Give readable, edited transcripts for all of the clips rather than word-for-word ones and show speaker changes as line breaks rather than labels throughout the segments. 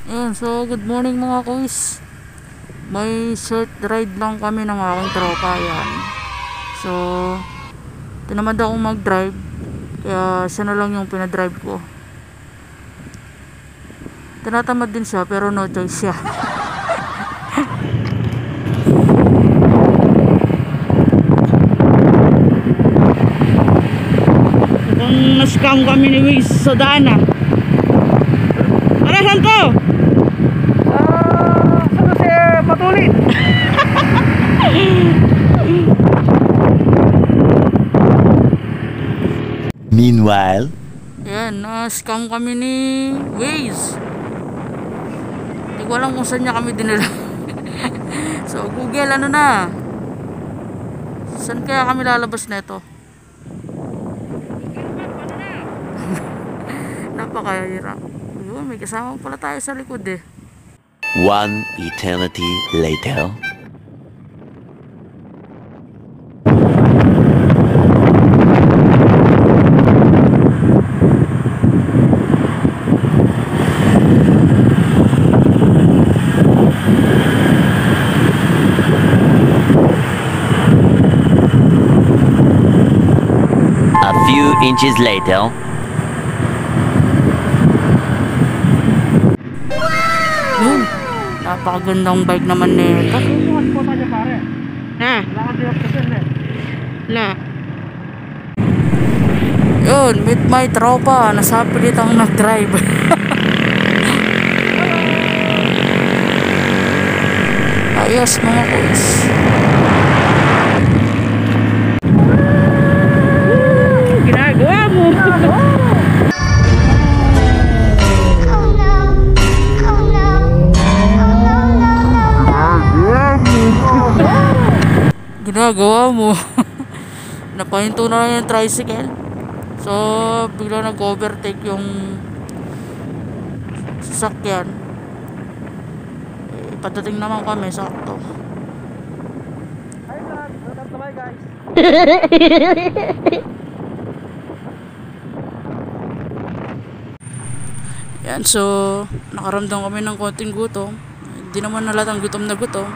Ayan, so good morning mga kuis. May short ride lang kami ng aking tropa. Yan. So, tinamad akong mag-drive. Kaya siya na lang yung pinadrive ko. Tinatamad din siya pero no choice siya. Kung na-scam kami ni Wiz sa daan ah. Ano saan to?
Saan si Patulit?
Meanwhile,
Ayan, na-scam kami ni Waze. Hindi ko alam kung saan niya kami dinala. So, Google, ano na? Saan kaya kami lalabas neto? Napakahirap. Yun, may kasama pala tayo sa likod eh.
one eternity later. A few inches later.
Yun, napakagandang bike naman nito.
Yung spota niya pare.
Ha?
Wala kang direct kasi eh.
La. Yun, meet my tropa. Nasapilit ang nag-drive. Ayos mga kuis. Ginagawa mo. Ginagawa mo. Napahinto na lang yung tricycle. So bigla nag-overtake yung sasakyan. Patating naman kami sakto.
Hi vlog, welcome to my guys.
Yan, so nakaramdam kami ng konting gutom. Hindi naman nalatang gutom na gutom.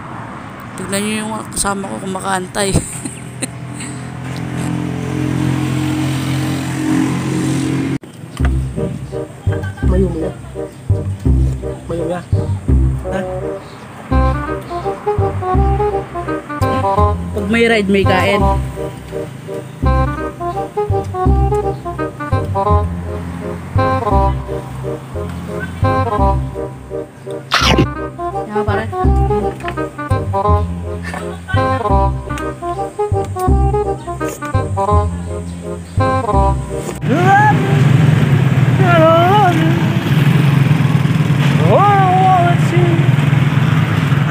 Tignan nyo yung kasama ko kumakaantay.
Mayumi ya. Mayumi ya.
Pag may ride, may kain. Yan pare.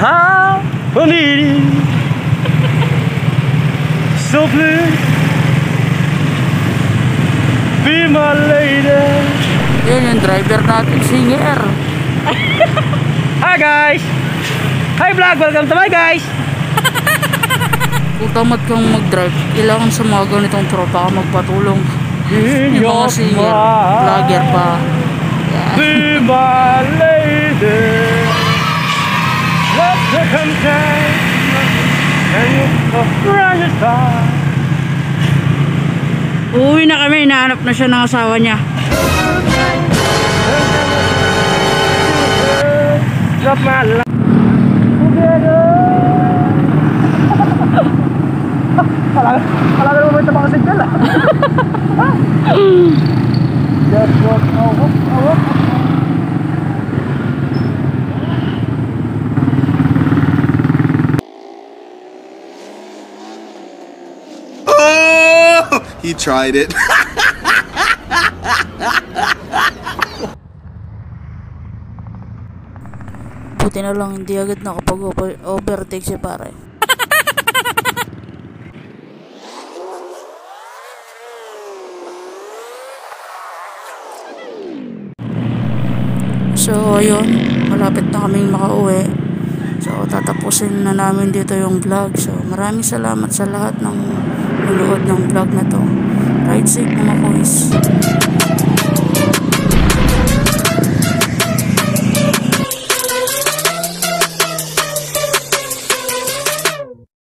How I need you so please be my lady.
Yan yung driver natin, singer.
Hi guys. Hi vlog, welcome to my guys.
Kung tamad kang mag-drive, kailangan sa mga ganitong tropa ka magpatulong.
In
Yung
your
mga singer,
smile,
vlogger pa.
be my lady. Let the contain and you're brightest star.
Uuwi na kami, hinahanap na siya ng asawa niya.
Drop my life together. Kala mo may tabang signal ah. Just walk, walk.
He tried it.
Buti na lang hindi agad nakapag-overtake si pare. So ayun, malapit na kaming makauwi. So tatapusin na namin dito yung vlog. So maraming salamat sa lahat ng nanood ng vlog na to. Ride safe mga boys.